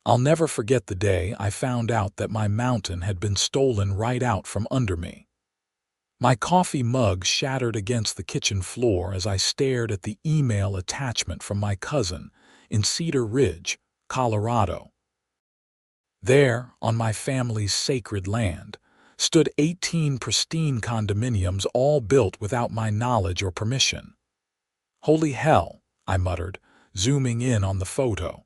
I'll never forget the day I found out that my mountain had been stolen right out from under me. My coffee mug shattered against the kitchen floor as I stared at the email attachment from my cousin in Cedar Ridge, Colorado. There, on my family's sacred land, stood 18 pristine condominiums all built without my knowledge or permission. "Holy hell," I muttered, zooming in on the photo.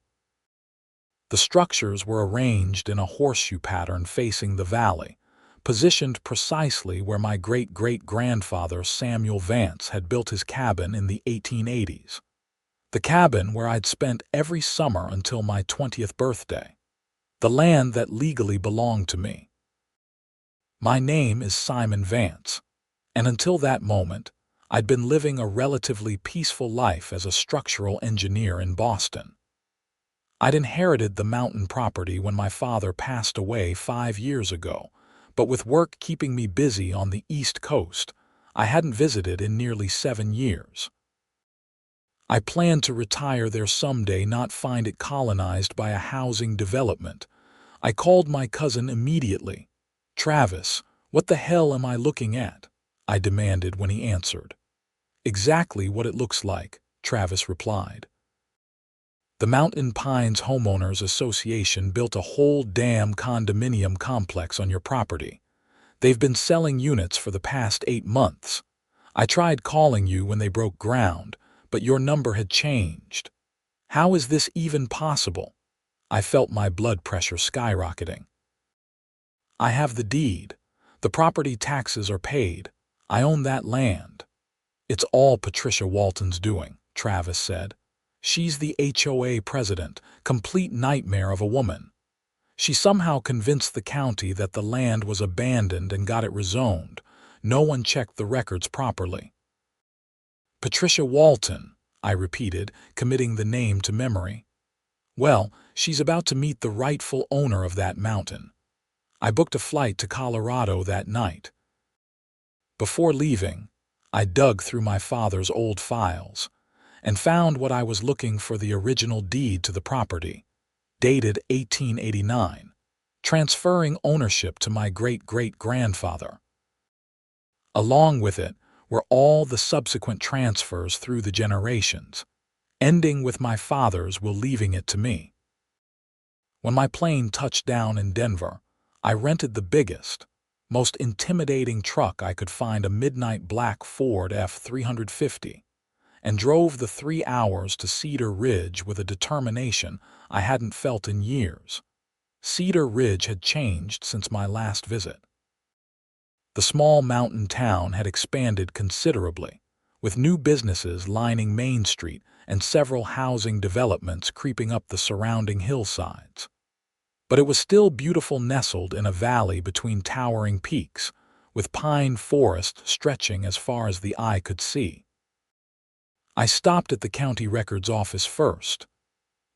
The structures were arranged in a horseshoe pattern facing the valley, positioned precisely where my great-great-grandfather Samuel Vance had built his cabin in the 1880s. The cabin where I'd spent every summer until my 20th birthday. The land that legally belonged to me. My name is Simon Vance, and until that moment, I'd been living a relatively peaceful life as a structural engineer in Boston. I'd inherited the mountain property when my father passed away 5 years ago, but with work keeping me busy on the East Coast, I hadn't visited in nearly 7 years. I planned to retire there someday, not find it colonized by a housing development. I called my cousin immediately. "Travis, what the hell am I looking at?" I demanded when he answered. "Exactly what it looks like," Travis replied. "The Mountain Pines Homeowners Association built a whole damn condominium complex on your property. They've been selling units for the past 8 months. I tried calling you when they broke ground, but your number had changed. How is this even possible?" I felt my blood pressure skyrocketing. "I have the deed. The property taxes are paid. I own that land." "It's all Patricia Walton's doing," Travis said. "She's the HOA president, complete nightmare of a woman. She somehow convinced the county that the land was abandoned and got it rezoned. No one checked the records properly." "Patricia Walton," I repeated, committing the name to memory. "Well, she's about to meet the rightful owner of that mountain." I booked a flight to Colorado that night. Before leaving, I dug through my father's old files and found what I was looking for: the original deed to the property, dated 1889, transferring ownership to my great-great-grandfather. Along with it were all the subsequent transfers through the generations, ending with my father's will leaving it to me. When my plane touched down in Denver, I rented the biggest, most intimidating truck I could find, a midnight black Ford F-350, and drove the 3 hours to Cedar Ridge with a determination I hadn't felt in years. Cedar Ridge had changed since my last visit. The small mountain town had expanded considerably, with new businesses lining Main Street and several housing developments creeping up the surrounding hillsides. But it was still beautiful, nestled in a valley between towering peaks, with pine forest stretching as far as the eye could see. I stopped at the county records office first.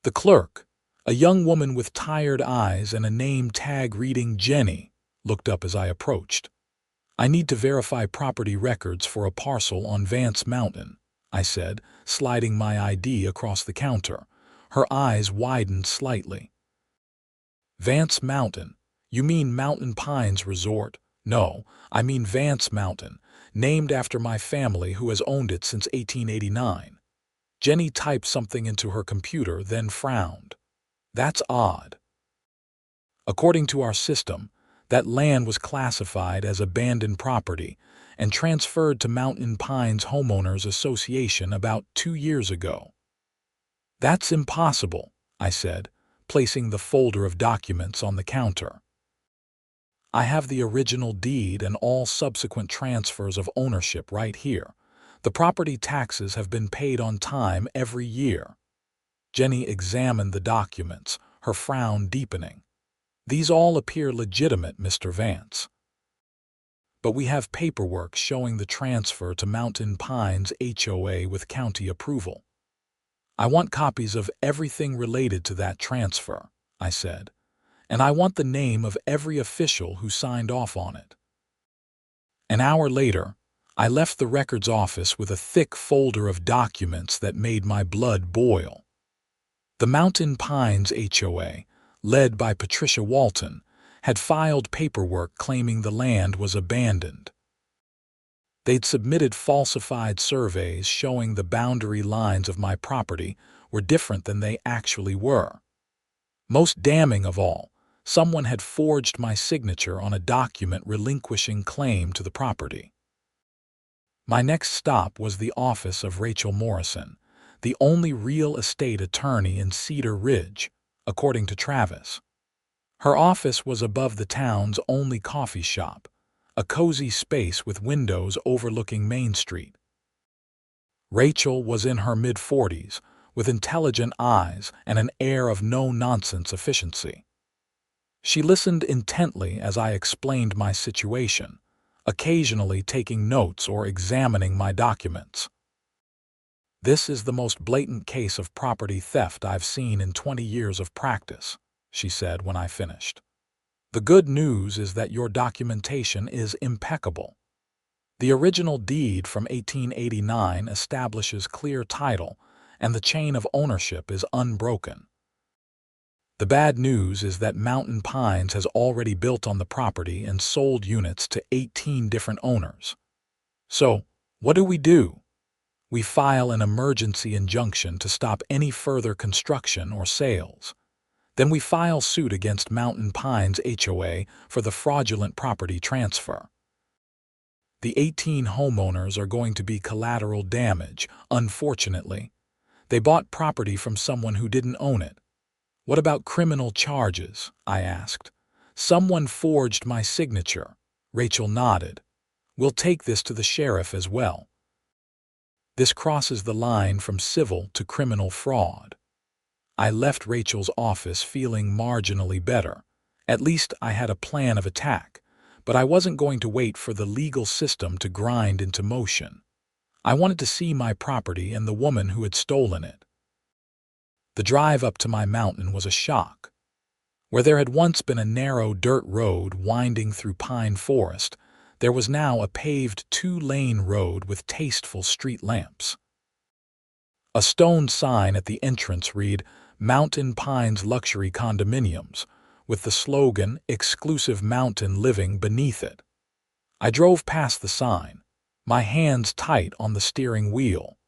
The clerk, a young woman with tired eyes and a name tag reading Jenny, looked up as I approached. "I need to verify property records for a parcel on Vance Mountain," I said, sliding my ID across the counter. Her eyes widened slightly. "Vance Mountain? You mean Mountain Pines Resort?" "No, I mean Vance Mountain, named after my family who has owned it since 1889. Jenny typed something into her computer, then frowned. "That's odd. According to our system, that land was classified as abandoned property and transferred to Mountain Pines Homeowners Association about 2 years ago." "That's impossible," I said, placing the folder of documents on the counter. "I have the original deed and all subsequent transfers of ownership right here. The property taxes have been paid on time every year." Jenny examined the documents, her frown deepening. "These all appear legitimate, Mr. Vance. But we have paperwork showing the transfer to Mountain Pines HOA with county approval." "I want copies of everything related to that transfer," I said, "and I want the name of every official who signed off on it." An hour later, I left the records office with a thick folder of documents that made my blood boil. The Mountain Pines HOA, led by Patricia Walton, had filed paperwork claiming the land was abandoned. They'd submitted falsified surveys showing the boundary lines of my property were different than they actually were. Most damning of all, someone had forged my signature on a document relinquishing claim to the property. My next stop was the office of Rachel Morrison, the only real estate attorney in Cedar Ridge, according to Travis. Her office was above the town's only coffee shop, a cozy space with windows overlooking Main Street. Rachel was in her mid-40s, with intelligent eyes and an air of no-nonsense efficiency. She listened intently as I explained my situation, occasionally taking notes or examining my documents. "This is the most blatant case of property theft I've seen in 20 years of practice," she said when I finished. "The good news is that your documentation is impeccable. The original deed from 1889 establishes clear title, and the chain of ownership is unbroken. The bad news is that Mountain Pines has already built on the property and sold units to 18 different owners. So, what do? We file an emergency injunction to stop any further construction or sales. Then we file suit against Mountain Pines HOA for the fraudulent property transfer. The 18 homeowners are going to be collateral damage, unfortunately. They bought property from someone who didn't own it." "What about criminal charges?" I asked. "Someone forged my signature." Rachel nodded. "We'll take this to the sheriff as well. This crosses the line from civil to criminal fraud." I left Rachel's office feeling marginally better. At least I had a plan of attack, but I wasn't going to wait for the legal system to grind into motion. I wanted to see my property and the woman who had stolen it. The drive up to my mountain was a shock. Where there had once been a narrow dirt road winding through pine forest, there was now a paved 2-lane road with tasteful street lamps. A stone sign at the entrance read, "Mountain Pines Luxury Condominiums," with the slogan, "Exclusive Mountain Living," beneath it. I drove past the sign, my hands tight on the steering wheel.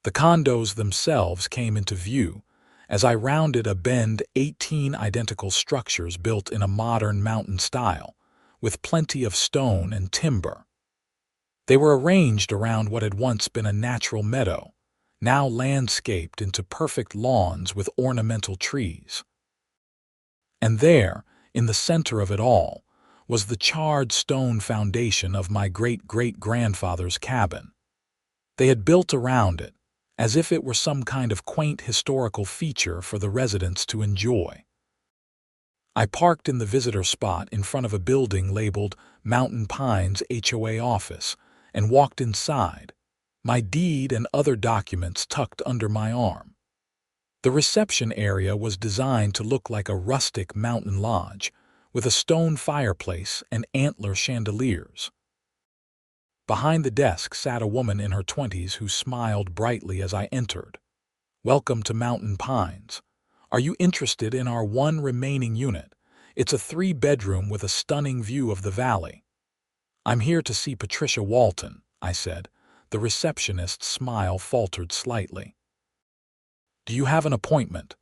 The condos themselves came into view as I rounded a bend, 18 identical structures built in a modern mountain style, with plenty of stone and timber. They were arranged around what had once been a natural meadow, now landscaped into perfect lawns with ornamental trees. And there, in the center of it all, was the charred stone foundation of my great-great-grandfather's cabin. They had built around it, as if it were some kind of quaint historical feature for the residents to enjoy. I parked in the visitor spot in front of a building labeled Mountain Pines HOA Office and walked inside, my deed and other documents tucked under my arm. The reception area was designed to look like a rustic mountain lodge, with a stone fireplace and antler chandeliers. Behind the desk sat a woman in her 20s who smiled brightly as I entered. "Welcome to Mountain Pines. Are you interested in our one remaining unit? It's a 3-bedroom with a stunning view of the valley." "I'm here to see Patricia Walton," I said. The receptionist's smile faltered slightly. "Do you have an appointment?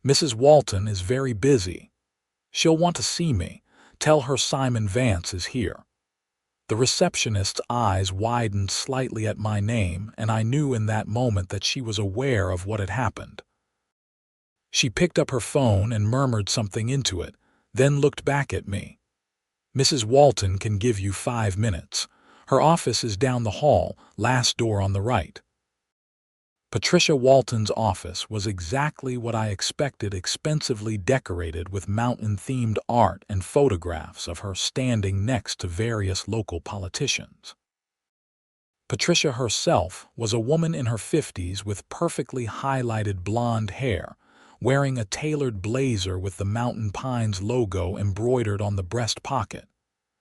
Mrs. Walton is very busy. She'll want to see me. Tell her Simon Vance is here." The receptionist's eyes widened slightly at my name, and I knew in that moment that she was aware of what had happened. She picked up her phone and murmured something into it, then looked back at me. "Mrs. Walton can give you 5 minutes. Her office is down the hall, last door on the right." Patricia Walton's office was exactly what I expected, expensively decorated with mountain-themed art and photographs of her standing next to various local politicians. Patricia herself was a woman in her 50s with perfectly highlighted blonde hair, wearing a tailored blazer with the Mountain Pines logo embroidered on the breast pocket.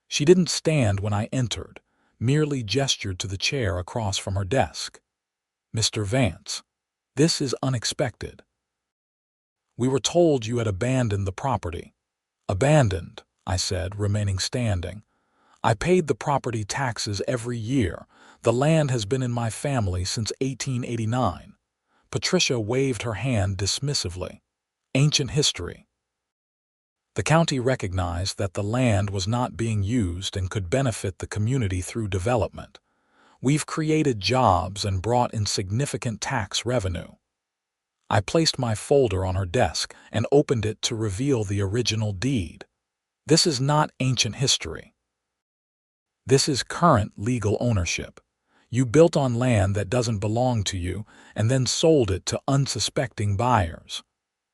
She didn't stand when I entered, merely gestured to the chair across from her desk. "Mr. Vance, this is unexpected." We were told you had abandoned the property." "Abandoned," I said, remaining standing. "I paid the property taxes every year. The land has been in my family since 1889. Patricia waved her hand dismissively. "Ancient history." The county recognized that the land was not being used and could benefit the community through development. "We've created jobs and brought in significant tax revenue." I placed my folder on her desk and opened it to reveal the original deed. "This is not ancient history. This is current legal ownership. You built on land that doesn't belong to you and then sold it to unsuspecting buyers."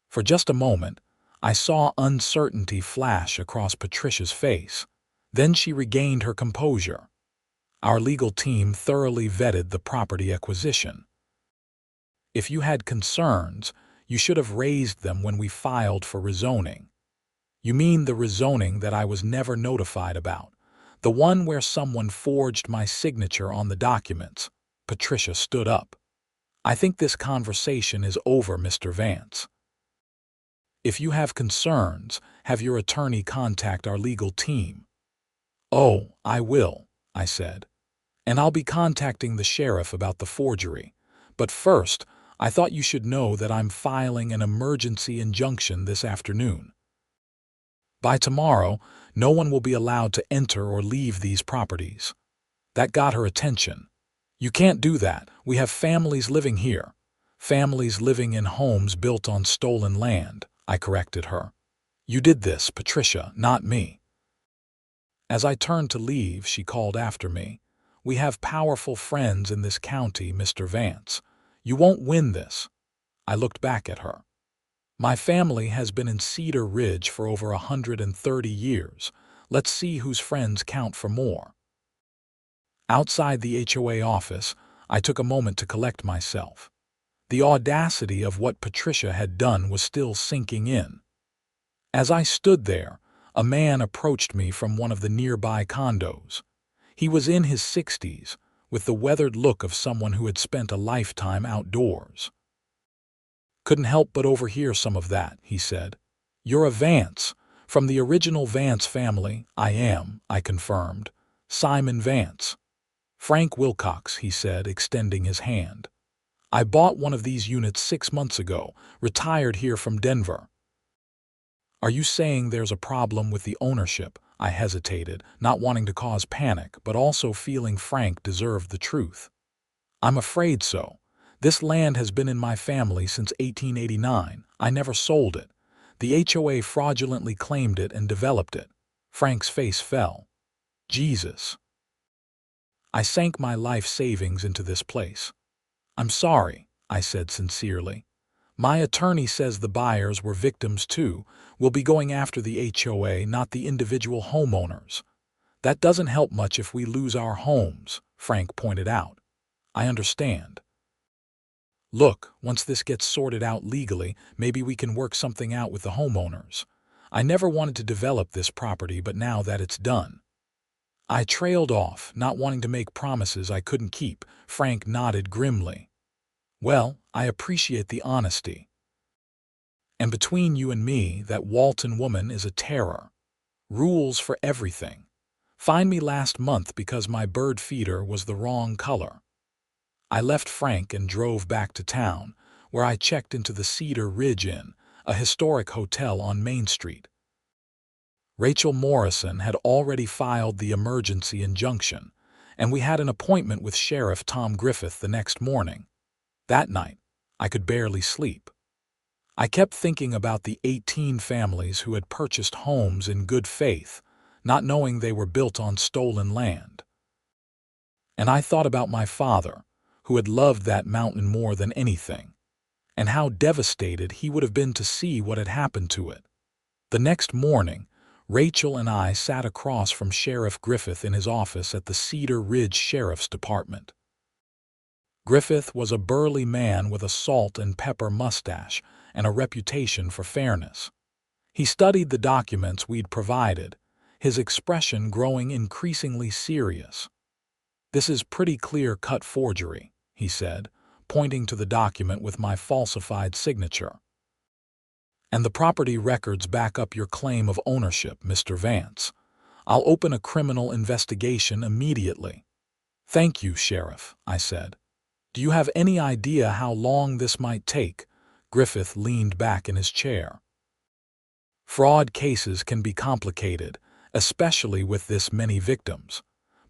For just a moment, I saw uncertainty flash across Patricia's face. Then she regained her composure. "Our legal team thoroughly vetted the property acquisition. If you had concerns, you should have raised them when we filed for rezoning." "You mean the rezoning that I was never notified about? The one where someone forged my signature on the documents?" Patricia stood up. "I think this conversation is over, Mr. Vance. If you have concerns, have your attorney contact our legal team." "Oh, I will," I said. "And I'll be contacting the sheriff about the forgery. But first, I thought you should know that I'm filing an emergency injunction this afternoon. By tomorrow, no one will be allowed to enter or leave these properties." That got her attention. "You can't do that. We have families living here." "Families living in homes built on stolen land," I corrected her. "You did this, Patricia, not me." As I turned to leave, she called after me. "We have powerful friends in this county, Mr. Vance. You won't win this." I looked back at her. "My family has been in Cedar Ridge for over 130 years. Let's see whose friends count for more." Outside the HOA office, I took a moment to collect myself. The audacity of what Patricia had done was still sinking in. As I stood there, a man approached me from one of the nearby condos. He was in his 60s, with the weathered look of someone who had spent a lifetime outdoors. "Couldn't help but overhear some of that," he said. "You're a Vance, from the original Vance family." "I am," I confirmed. "Simon Vance." "Frank Wilcox," he said, extending his hand. "I bought one of these units 6 months ago, retired here from Denver." "Are you saying there's a problem with the ownership?" I hesitated, not wanting to cause panic, but also feeling Frank deserved the truth. "I'm afraid so. This land has been in my family since 1889. I never sold it. The HOA fraudulently claimed it and developed it." Frank's face fell. "Jesus. I sank my life savings into this place." "I'm sorry," I said sincerely. "My attorney says the buyers were victims too. We'll be going after the HOA, not the individual homeowners." "That doesn't help much if we lose our homes," Frank pointed out. "I understand. Look, once this gets sorted out legally, maybe we can work something out with the homeowners. I never wanted to develop this property, but now that it's done." I trailed off, not wanting to make promises I couldn't keep. Frank nodded grimly. "Well, I appreciate the honesty. And between you and me, that Walton woman is a terror. Rules for everything. Fined me last month because my bird feeder was the wrong color." I left Frank and drove back to town, where I checked into the Cedar Ridge Inn, a historic hotel on Main Street. Rachel Morrison had already filed the emergency injunction, and we had an appointment with Sheriff Tom Griffith the next morning. That night, I could barely sleep. I kept thinking about the 18 families who had purchased homes in good faith, not knowing they were built on stolen land. And I thought about my father, who had loved that mountain more than anything, and how devastated he would have been to see what had happened to it. The next morning, Rachel and I sat across from Sheriff Griffith in his office at the Cedar Ridge Sheriff's Department. Griffith was a burly man with a salt and pepper mustache and a reputation for fairness. He studied the documents we'd provided, his expression growing increasingly serious. "This is pretty clear-cut forgery," he said, pointing to the document with my falsified signature. And the property records back up your claim of ownership, Mr. Vance. I'll open a criminal investigation immediately." "Thank you, Sheriff," I said. "Do you have any idea how long this might take?" Griffith leaned back in his chair. "Fraud cases can be complicated, especially with this many victims,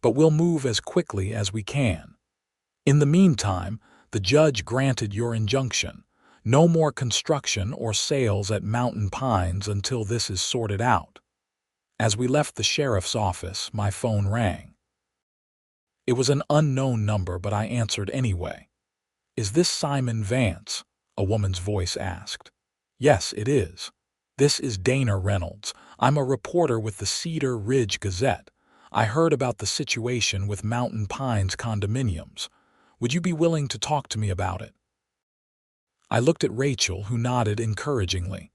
but we'll move as quickly as we can. In the meantime, the judge granted your injunction. No more construction or sales at Mountain Pines until this is sorted out." As we left the sheriff's office, my phone rang. It was an unknown number, but I answered anyway. "Is this Simon Vance?" a woman's voice asked. "Yes, it is. This is Dana Reynolds. I'm a reporter with the Cedar Ridge Gazette. I heard about the situation with Mountain Pines condominiums. Would you be willing to talk to me about it?" I looked at Rachel, who nodded encouragingly.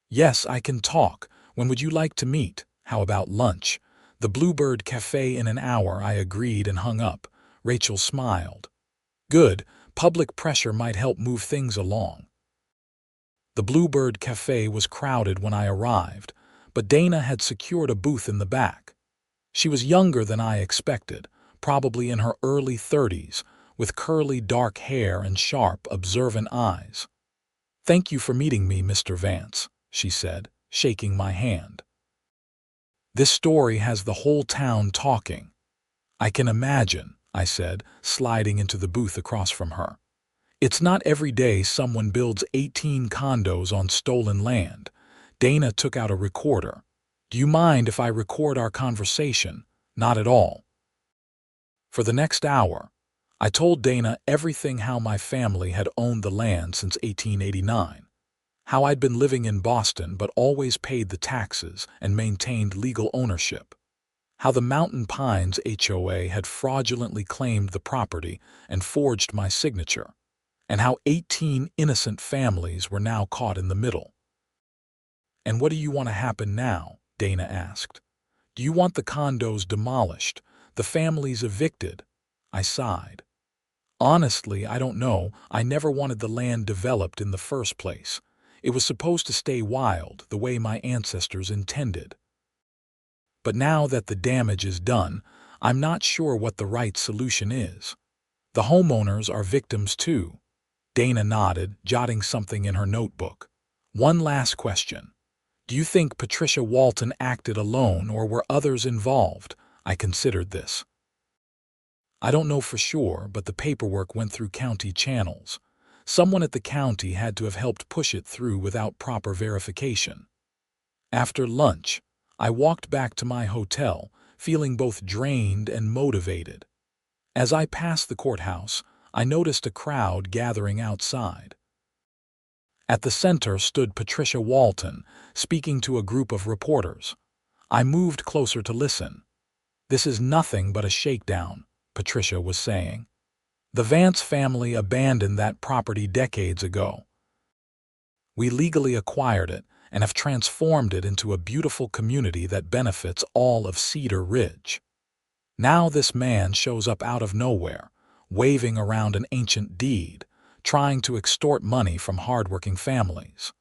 "Yes, I can talk. When would you like to meet? How about lunch?" "The Bluebird Cafe in an hour," I agreed and hung up. Rachel smiled. "Good. Public pressure might help move things along." The Bluebird Cafe was crowded when I arrived, but Dana had secured a booth in the back. She was younger than I expected, probably in her early 30s, with curly dark hair and sharp, observant eyes. "Thank you for meeting me, Mr. Vance," she said, shaking my hand. "This story has the whole town talking." "I can imagine," I said, sliding into the booth across from her. "It's not every day someone builds 18 condos on stolen land." Dana took out a recorder. "Do you mind if I record our conversation?" "Not at all." For the next hour, I told Dana everything: how my family had owned the land since 1889, how I'd been living in Boston but always paid the taxes and maintained legal ownership, how the Mountain Pines HOA had fraudulently claimed the property and forged my signature, and how 18 innocent families were now caught in the middle. "And what do you want to happen now?" Dana asked. "Do you want the condos demolished, the families evicted?" I sighed. "Honestly, I don't know. I never wanted the land developed in the first place. It was supposed to stay wild, the way my ancestors intended. But now that the damage is done, I'm not sure what the right solution is. The homeowners are victims too." Dana nodded, jotting something in her notebook. "One last question. Do you think Patricia Walton acted alone or were others involved?" I considered this. "I don't know for sure, but the paperwork went through county channels. Someone at the county had to have helped push it through without proper verification." After lunch, I walked back to my hotel, feeling both drained and motivated. As I passed the courthouse, I noticed a crowd gathering outside. At the center stood Patricia Walton, speaking to a group of reporters. I moved closer to listen. "This is nothing but a shakedown," Patricia was saying. "The Vance family abandoned that property decades ago. We legally acquired it and have transformed it into a beautiful community that benefits all of Cedar Ridge. Now this man shows up out of nowhere, waving around an ancient deed, trying to extort money from hardworking families."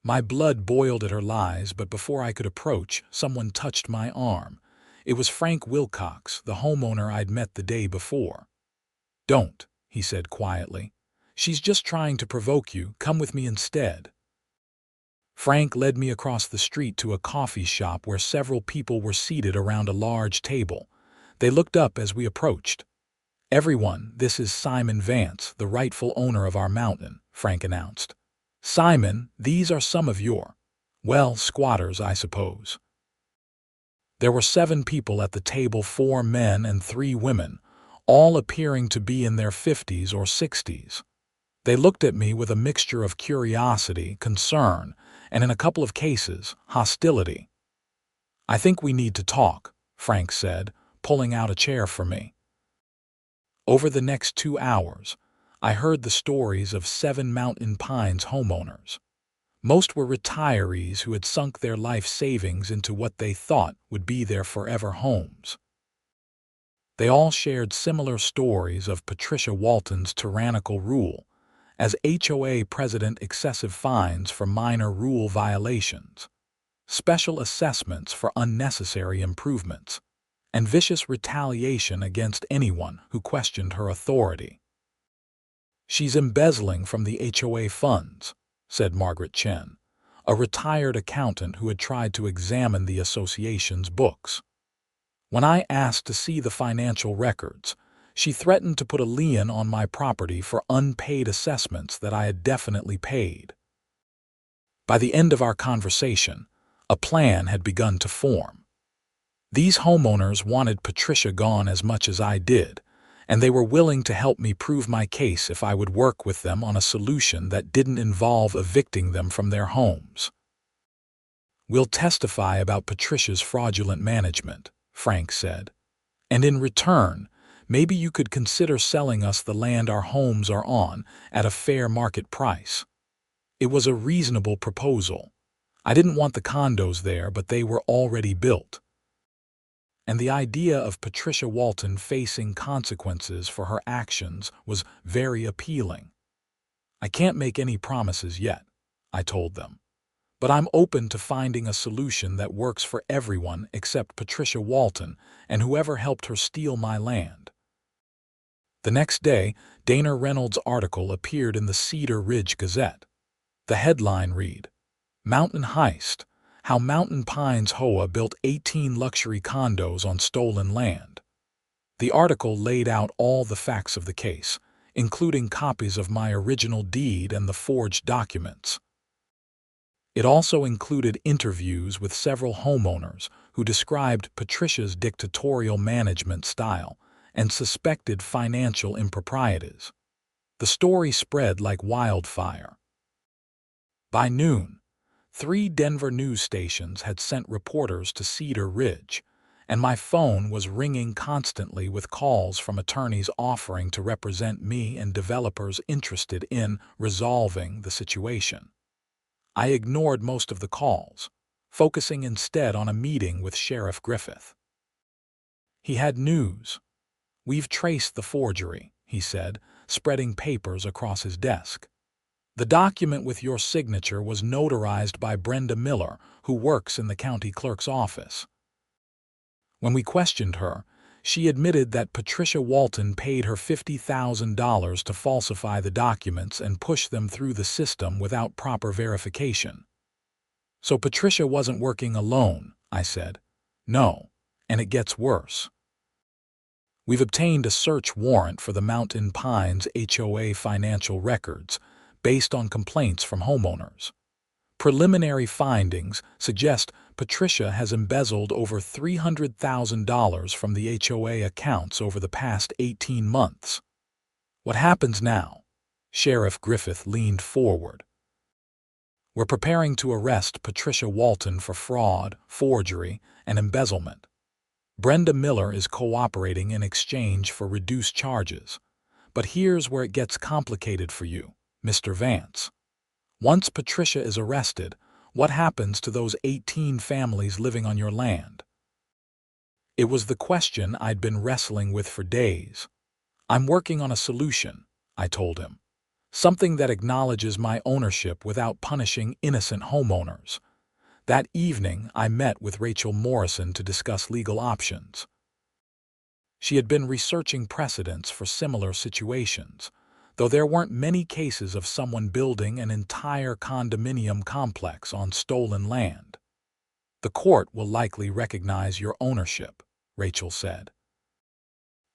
My blood boiled at her lies, but before I could approach, someone touched my arm. It was Frank Wilcox, the homeowner I'd met the day before. "Don't," he said quietly. "She's just trying to provoke you. Come with me instead." Frank led me across the street to a coffee shop where several people were seated around a large table. They looked up as we approached. "Everyone, this is Simon Vance, the rightful owner of our mountain," Frank announced. "Simon, these are some of your, well, squatters, I suppose." There were 7 people at the table, 4 men and 3 women, all appearing to be in their 50s or 60s. They looked at me with a mixture of curiosity, concern, and in a couple of cases, hostility. "I think we need to talk," Frank said, pulling out a chair for me. Over the next 2 hours, I heard the stories of 7 Mountain Pines homeowners. Most were retirees who had sunk their life savings into what they thought would be their forever homes. They all shared similar stories of Patricia Walton's tyrannical rule, as HOA president, excessive fines for minor rule violations, special assessments for unnecessary improvements, and vicious retaliation against anyone who questioned her authority. "She's embezzling from the HOA funds," said Margaret Chen, a retired accountant who had tried to examine the association's books. When I asked to see the financial records, she threatened to put a lien on my property for unpaid assessments that I had definitely paid. By the end of our conversation, a plan had begun to form. These homeowners wanted Patricia gone as much as I did, and they were willing to help me prove my case if I would work with them on a solution that didn't involve evicting them from their homes. "We'll testify about Patricia's fraudulent management," Frank said, "and in return, maybe you could consider selling us the land our homes are on at a fair market price." It was a reasonable proposal. I didn't want the condos there, but they were already built. And the idea of Patricia Walton facing consequences for her actions was very appealing. "I can't make any promises yet," I told them, "but I'm open to finding a solution that works for everyone except Patricia Walton and whoever helped her steal my land." The next day, Dana Reynolds' article appeared in the Cedar Ridge Gazette. The headline read, "Mountain Heist: How Mountain Pines HOA Built 18 Luxury Condos on Stolen Land." The article laid out all the facts of the case, including copies of my original deed and the forged documents. It also included interviews with several homeowners who described Patricia's dictatorial management style and suspected financial improprieties. The story spread like wildfire. By noon, 3 Denver news stations had sent reporters to Cedar Ridge, and my phone was ringing constantly with calls from attorneys offering to represent me and developers interested in resolving the situation. I ignored most of the calls, focusing instead on a meeting with Sheriff Griffith. He had news. "We've traced the forgery," he said, spreading papers across his desk. "The document with your signature was notarized by Brenda Miller, who works in the county clerk's office." When we questioned her, she admitted that Patricia Walton paid her $50,000 to falsify the documents and push them through the system without proper verification. "So Patricia wasn't working alone," I said. "No, and it gets worse. We've obtained a search warrant for the Mountain Pines HOA financial records based on complaints from homeowners. Preliminary findings suggest Patricia has embezzled over $300,000 from the HOA accounts over the past 18 months. What happens now?" Sheriff Griffith leaned forward. "We're preparing to arrest Patricia Walton for fraud, forgery, and embezzlement. Brenda Miller is cooperating in exchange for reduced charges. But here's where it gets complicated for you, Mr. Vance. Once Patricia is arrested, what happens to those 18 families living on your land?" It was the question I'd been wrestling with for days. "I'm working on a solution," I told him. "Something that acknowledges my ownership without punishing innocent homeowners." That evening, I met with Rachel Morrison to discuss legal options. She had been researching precedents for similar situations, though there weren't many cases of someone building an entire condominium complex on stolen land. "The court will likely recognize your ownership," Rachel said.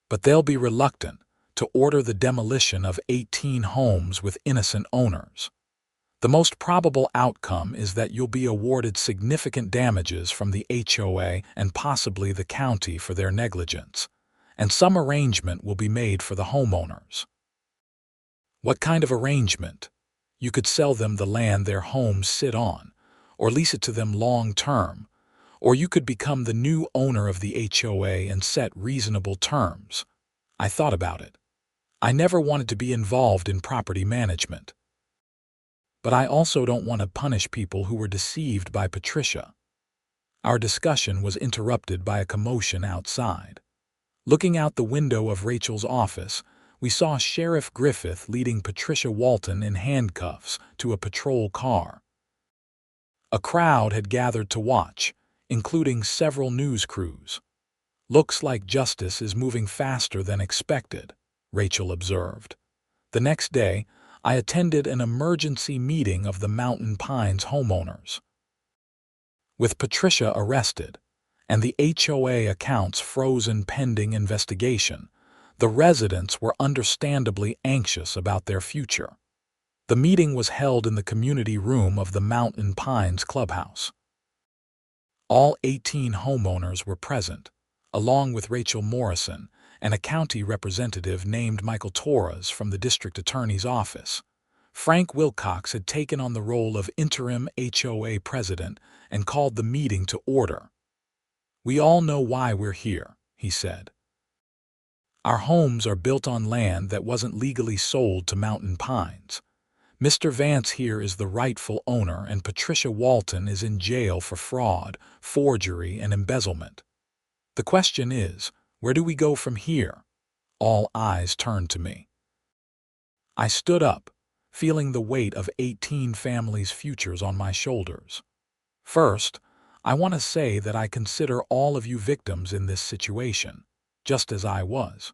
"But they'll be reluctant to order the demolition of 18 homes with innocent owners. The most probable outcome is that you'll be awarded significant damages from the HOA and possibly the county for their negligence, and some arrangement will be made for the homeowners." "What kind of arrangement?" "You could sell them the land their homes sit on, or lease it to them long-term, or you could become the new owner of the HOA and set reasonable terms." I thought about it. I never wanted to be involved in property management. But I also don't want to punish people who were deceived by Patricia. Our discussion was interrupted by a commotion outside. Looking out the window of Rachel's office, we saw Sheriff Griffith leading Patricia Walton in handcuffs to a patrol car. A crowd had gathered to watch, including several news crews. "Looks like justice is moving faster than expected," Rachel observed. The next day, I attended an emergency meeting of the Mountain Pines homeowners. With Patricia arrested and the HOA accounts frozen pending investigation, the residents were understandably anxious about their future. The meeting was held in the community room of the Mountain Pines clubhouse. All 18 homeowners were present, along with Rachel Morrison and a county representative named Michael Torres from the district attorney's office. Frank Wilcox had taken on the role of interim HOA president and called the meeting to order. "We all know why we're here," he said. "Our homes are built on land that wasn't legally sold to Mountain Pines. Mr. Vance here is the rightful owner, and Patricia Walton is in jail for fraud, forgery, and embezzlement. The question is, where do we go from here?" All eyes turned to me. I stood up, feeling the weight of 18 families' futures on my shoulders. "First, I want to say that I consider all of you victims in this situation, just as I was.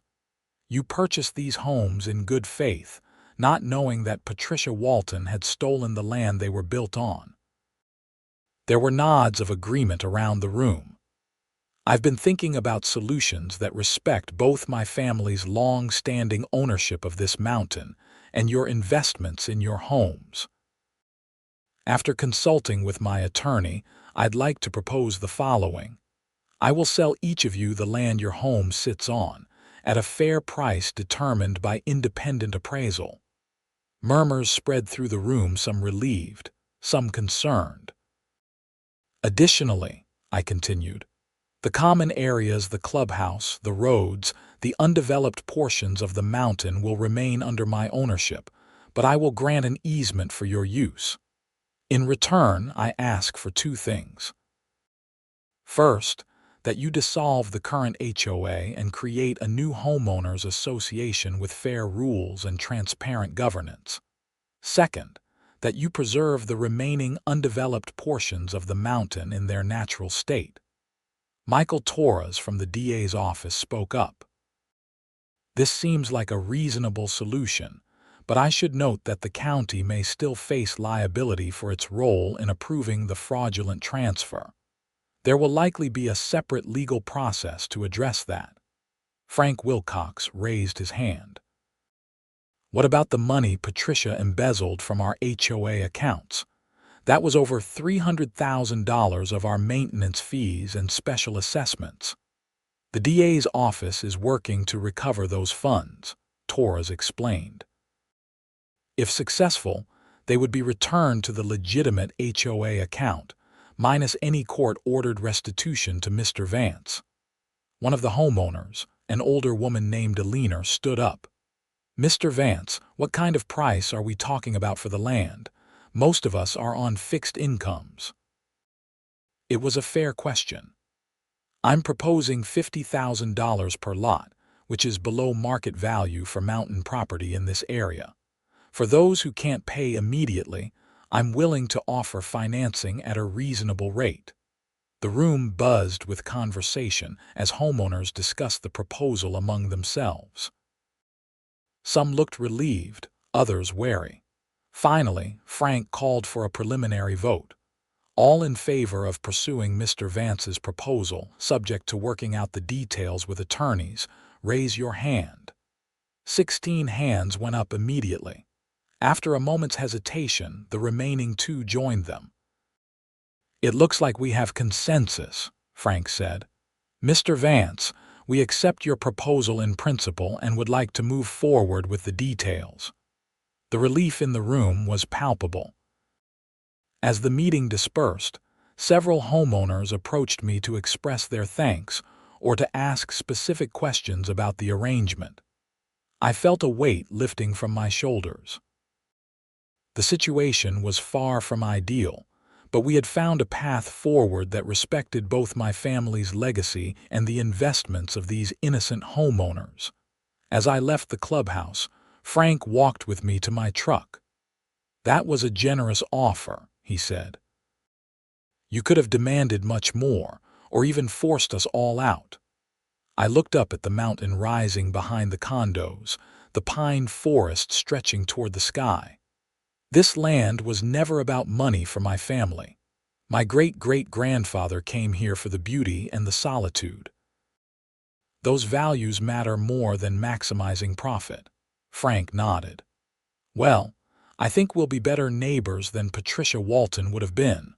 You purchased these homes in good faith, not knowing that Patricia Walton had stolen the land they were built on." There were nods of agreement around the room. "I've been thinking about solutions that respect both my family's long-standing ownership of this mountain and your investments in your homes. After consulting with my attorney, I'd like to propose the following. I will sell each of you the land your home sits on, at a fair price determined by independent appraisal." Murmurs spread through the room, some relieved, some concerned. "Additionally," I continued, "the common areas, the clubhouse, the roads, the undeveloped portions of the mountain will remain under my ownership, but I will grant an easement for your use. In return, I ask for two things. First, that you dissolve the current HOA and create a new homeowners association with fair rules and transparent governance. Second, that you preserve the remaining undeveloped portions of the mountain in their natural state." Michael Torres from the DA's office spoke up. "This seems like a reasonable solution, but I should note that the county may still face liability for its role in approving the fraudulent transfer. There will likely be a separate legal process to address that." Frank Wilcox raised his hand. "What about the money Patricia embezzled from our HOA accounts? That was over $300,000 of our maintenance fees and special assessments. The DA's office is working to recover those funds," Torres explained. "If successful, they would be returned to the legitimate HOA account, minus any court-ordered restitution to Mr. Vance." One of the homeowners, an older woman named Alina, stood up. "Mr. Vance, what kind of price are we talking about for the land? Most of us are on fixed incomes." It was a fair question. "I'm proposing $50,000 per lot, which is below market value for mountain property in this area. For those who can't pay immediately, I'm willing to offer financing at a reasonable rate." The room buzzed with conversation as homeowners discussed the proposal among themselves. Some looked relieved, others wary. Finally, Frank called for a preliminary vote. "All in favor of pursuing Mr. Vance's proposal, subject to working out the details with attorneys, raise your hand." 16 hands went up immediately. After a moment's hesitation, the remaining 2 joined them. "It looks like we have consensus," Frank said. "Mr. Vance, we accept your proposal in principle and would like to move forward with the details." The relief in the room was palpable. As the meeting dispersed, several homeowners approached me to express their thanks or to ask specific questions about the arrangement. I felt a weight lifting from my shoulders. The situation was far from ideal, but we had found a path forward that respected both my family's legacy and the investments of these innocent homeowners. As I left the clubhouse, Frank walked with me to my truck. "That was a generous offer," he said. "You could have demanded much more, or even forced us all out." I looked up at the mountain rising behind the condos, the pine forest stretching toward the sky. This land was never about money for my family. My great-great-grandfather came here for the beauty and the solitude. "Those values matter more than maximizing profit." Frank nodded. "Well, I think we'll be better neighbors than Patricia Walton would have been."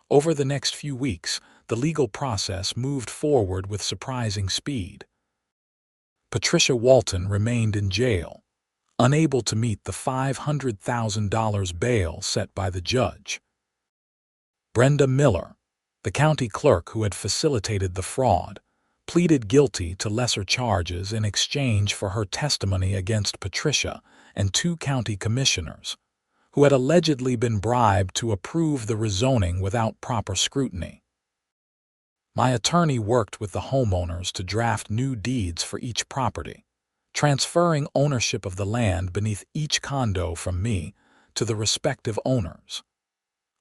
Over the next few weeks, the legal process moved forward with surprising speed. Patricia Walton remained in jail, unable to meet the $500,000 bail set by the judge. Brenda Miller, the county clerk who had facilitated the fraud, pleaded guilty to lesser charges in exchange for her testimony against Patricia and 2 county commissioners, who had allegedly been bribed to approve the rezoning without proper scrutiny. My attorney worked with the homeowners to draft new deeds for each property, transferring ownership of the land beneath each condo from me to the respective owners.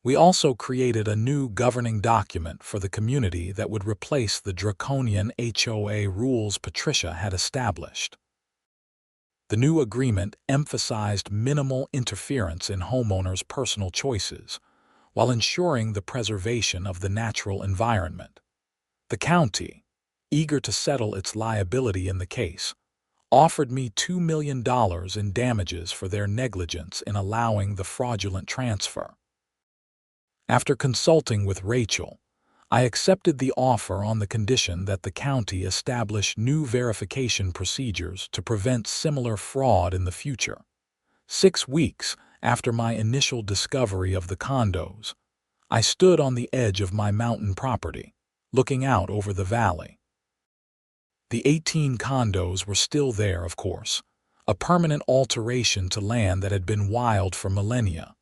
We also created a new governing document for the community that would replace the draconian HOA rules Patricia had established. The new agreement emphasized minimal interference in homeowners' personal choices, while ensuring the preservation of the natural environment. The county, eager to settle its liability in the case, offered me $2 million in damages for their negligence in allowing the fraudulent transfer. After consulting with Rachel, I accepted the offer on the condition that the county establish new verification procedures to prevent similar fraud in the future. 6 weeks after my initial discovery of the condos, I stood on the edge of my mountain property, looking out over the valley. The 18 condos were still there, of course, a permanent alteration to land that had been wild for millennia.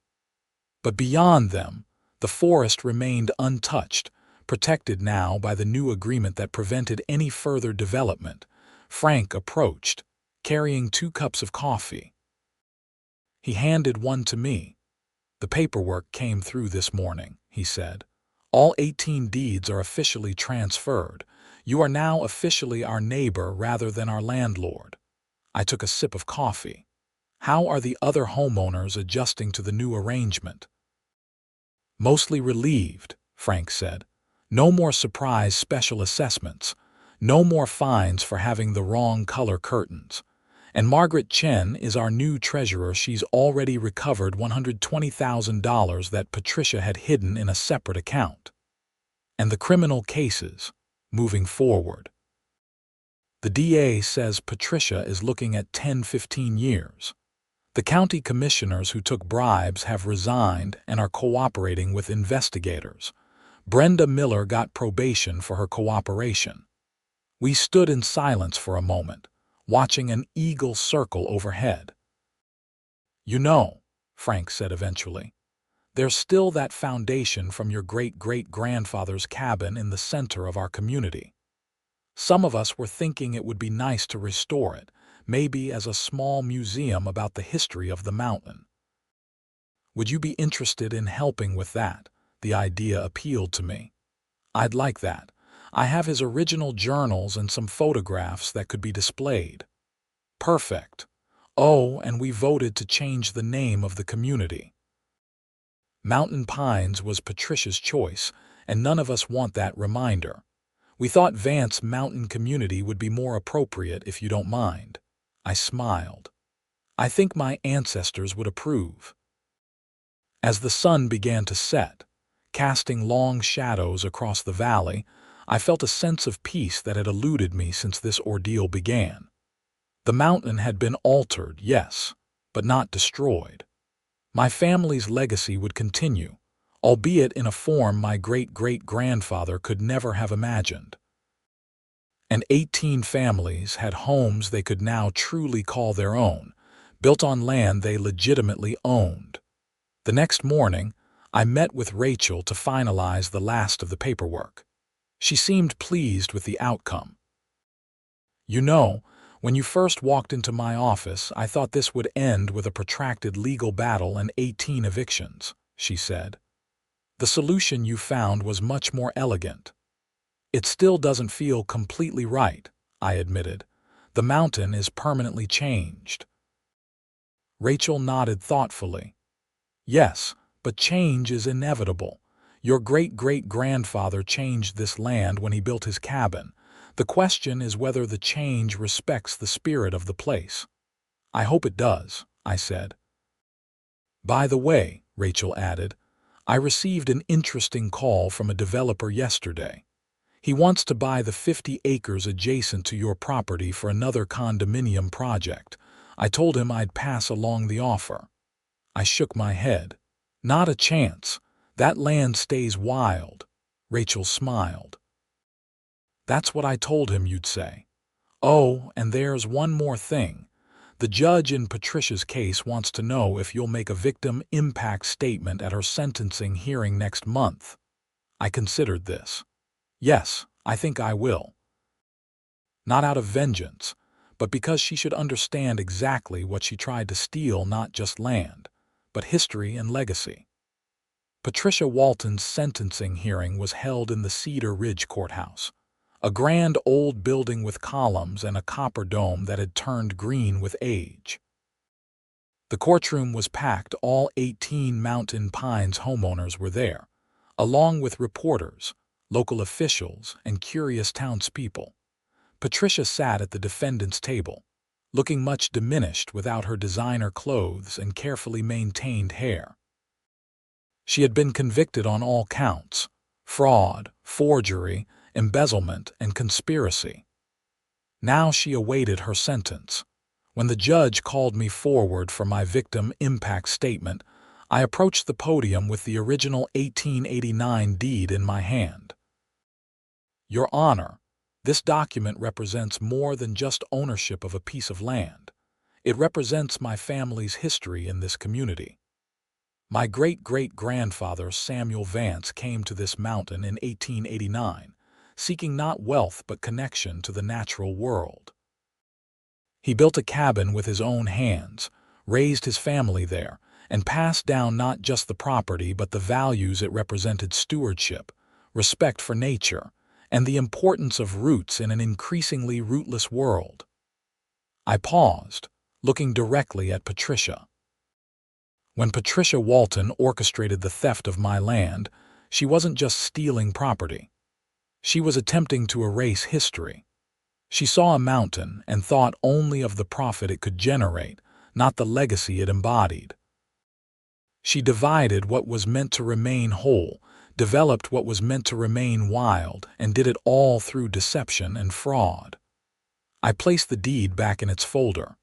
But beyond them, the forest remained untouched, protected now by the new agreement that prevented any further development. Frank approached, carrying 2 cups of coffee. He handed one to me. "The paperwork came through this morning," he said. "All 18 deeds are officially transferred. You are now officially our neighbor rather than our landlord." I took a sip of coffee. "How are the other homeowners adjusting to the new arrangement?" "Mostly relieved," Frank said. "No more surprise special assessments. No more fines for having the wrong color curtains. And Margaret Chen is our new treasurer. She's already recovered $120,000 that Patricia had hidden in a separate account. And the criminal cases, moving forward. The DA says Patricia is looking at 10-15 years. The county commissioners who took bribes have resigned and are cooperating with investigators. Brenda Miller got probation for her cooperation." We stood in silence for a moment, watching an eagle circle overhead. "You know," Frank said eventually, "there's still that foundation from your great-great-grandfather's cabin in the center of our community. Some of us were thinking it would be nice to restore it, maybe as a small museum about the history of the mountain. Would you be interested in helping with that?" The idea appealed to me. "I'd like that. I have his original journals and some photographs that could be displayed." "Perfect. Oh, and we voted to change the name of the community. Mountain Pines was Patricia's choice, and none of us want that reminder. We thought Vance Mountain Community would be more appropriate if you don't mind." I smiled. "I think my ancestors would approve." As the sun began to set, casting long shadows across the valley, I felt a sense of peace that had eluded me since this ordeal began. The mountain had been altered, yes, but not destroyed. My family's legacy would continue, albeit in a form my great-great-grandfather could never have imagined. And 18 families had homes they could now truly call their own, built on land they legitimately owned. The next morning, I met with Rachel to finalize the last of the paperwork. She seemed pleased with the outcome. "You know, When you first walked into my office, I thought this would end with a protracted legal battle and 18 evictions, she said. The solution you found was much more elegant. It still doesn't feel completely right, I admitted. The mountain is permanently changed. Rachel nodded thoughtfully. Yes, but change is inevitable. Your great-great-grandfather changed this land when he built his cabin. The question is whether the change respects the spirit of the place. I hope it does, I said. By the way, Rachel added, I received an interesting call from a developer yesterday. He wants to buy the 50 acres adjacent to your property for another condominium project. I told him I'd pass along the offer. I shook my head. Not a chance. That land stays wild. Rachel smiled. That's what I told him you'd say. Oh, and there's one more thing. The judge in Patricia's case wants to know if you'll make a victim impact statement at her sentencing hearing next month. I considered this. Yes, I think I will. Not out of vengeance, but because she should understand exactly what she tried to steal, not just land, but history and legacy. Patricia Walton's sentencing hearing was held in the Cedar Ridge courthouse, a grand old building with columns and a copper dome that had turned green with age. The courtroom was packed. All 18 Mountain Pines homeowners were there, along with reporters, local officials, and curious townspeople. Patricia sat at the defendant's table, looking much diminished without her designer clothes and carefully maintained hair. She had been convicted on all counts: fraud, forgery, embezzlement, and conspiracy. Now she awaited her sentence. When the judge called me forward for my victim impact statement, I approached the podium with the original 1889 deed in my hand. Your Honor, this document represents more than just ownership of a piece of land. It represents my family's history in this community. My great-great-grandfather Samuel Vance came to this mountain in 1889, seeking not wealth but connection to the natural world. He built a cabin with his own hands, raised his family there, and passed down not just the property but the values it represented: stewardship, respect for nature, and the importance of roots in an increasingly rootless world. I paused, looking directly at Patricia. When Patricia Walton orchestrated the theft of my land, she wasn't just stealing property. She was attempting to erase history. She saw a mountain and thought only of the profit it could generate, not the legacy it embodied. She divided what was meant to remain whole, developed what was meant to remain wild, and did it all through deception and fraud. I placed the deed back in its folder.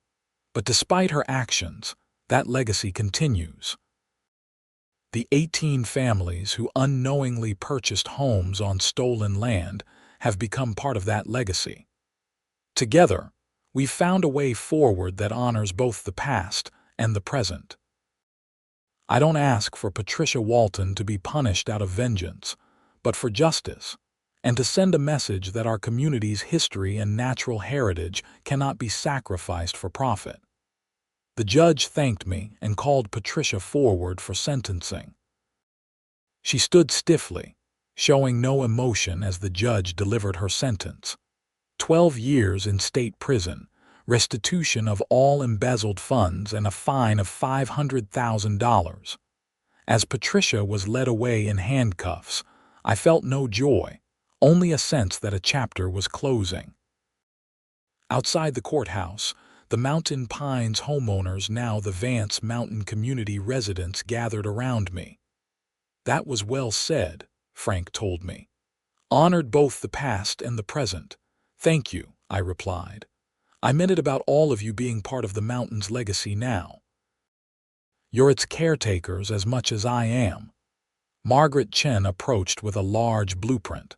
But despite her actions, that legacy continues. The 18 families who unknowingly purchased homes on stolen land have become part of that legacy. Together, we've found a way forward that honors both the past and the present. I don't ask for Patricia Walton to be punished out of vengeance, but for justice, and to send a message that our community's history and natural heritage cannot be sacrificed for profit. The judge thanked me and called Patricia forward for sentencing. She stood stiffly, showing no emotion as the judge delivered her sentence: 12 years in state prison, restitution of all embezzled funds, and a fine of $500,000. As Patricia was led away in handcuffs, I felt no joy, only a sense that a chapter was closing. Outside the courthouse, the Mountain Pines homeowners, now the Vance Mountain Community residents, gathered around me. That was well said, Frank told me. Honored both the past and the present. Thank you, I replied. I meant it about all of you being part of the mountain's legacy now. You're its caretakers as much as I am. Margaret Chen approached with a large blueprint.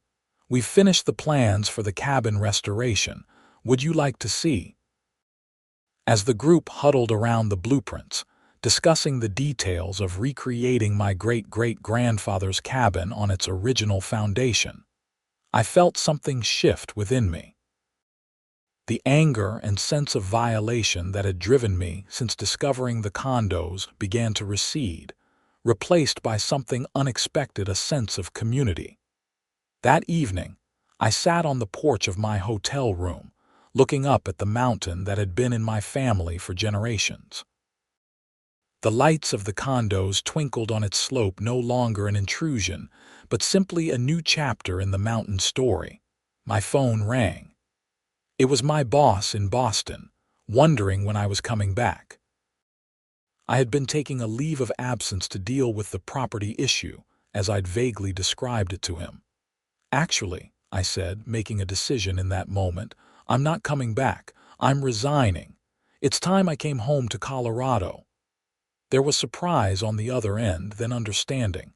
We've finished the plans for the cabin restoration. Would you like to see? As the group huddled around the blueprints, discussing the details of recreating my great-great-grandfather's cabin on its original foundation, I felt something shift within me. The anger and sense of violation that had driven me since discovering the condos began to recede, replaced by something unexpected, a sense of community. That evening, I sat on the porch of my hotel room, looking up at the mountain that had been in my family for generations. The lights of the condos twinkled on its slope, no longer an intrusion, but simply a new chapter in the mountain story. My phone rang. It was my boss in Boston, wondering when I was coming back. I had been taking a leave of absence to deal with the property issue, as I'd vaguely described it to him. Actually, I said, making a decision in that moment, I'm not coming back. I'm resigning. It's time I came home to Colorado. There was surprise on the other end, then understanding.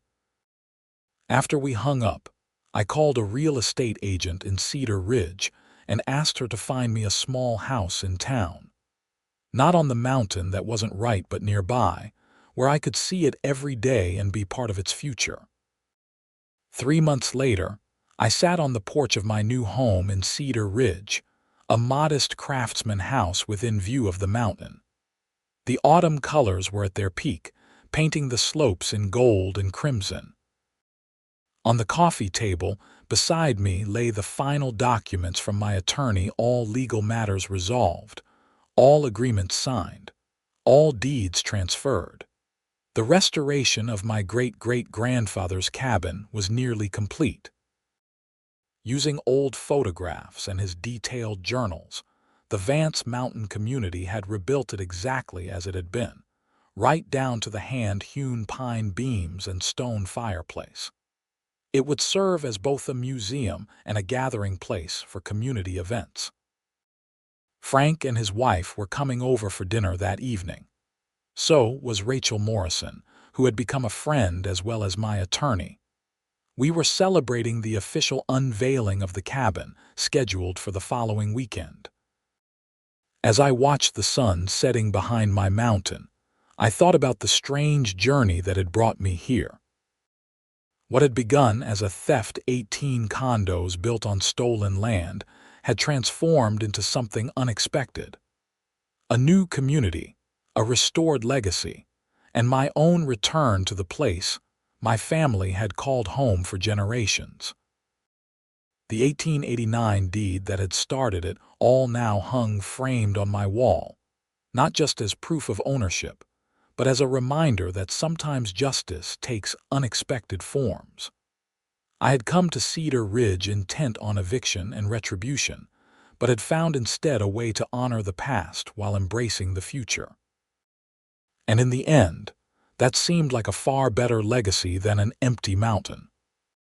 After we hung up, I called a real estate agent in Cedar Ridge and asked her to find me a small house in town. Not on the mountain, that wasn't right, but nearby, where I could see it every day and be part of its future. 3 months later, I sat on the porch of my new home in Cedar Ridge, a modest craftsman house within view of the mountain. The autumn colors were at their peak, painting the slopes in gold and crimson. On the coffee table beside me lay the final documents from my attorney, all legal matters resolved, all agreements signed, all deeds transferred. The restoration of my great-great-grandfather's cabin was nearly complete. Using old photographs and his detailed journals, the Vance mountain community had rebuilt it exactly as it had been, right down to the hand-hewn pine beams and stone fireplace. It would serve as both a museum and a gathering place for community events. Frank and his wife were coming over for dinner that evening. So was Rachel Morrison, who had become a friend as well as my attorney. We were celebrating the official unveiling of the cabin, scheduled for the following weekend. As I watched the sun setting behind my mountain, I thought about the strange journey that had brought me here. What had begun as a theft, 18 condos built on stolen land, had transformed into something unexpected. A new community, a restored legacy, and my own return to the place my family had called home for generations. The 1889 deed that had started it all now hung framed on my wall, not just as proof of ownership, but as a reminder that sometimes justice takes unexpected forms. I had come to Cedar Ridge intent on eviction and retribution, but had found instead a way to honor the past while embracing the future. And in the end, that seemed like a far better legacy than an empty mountain.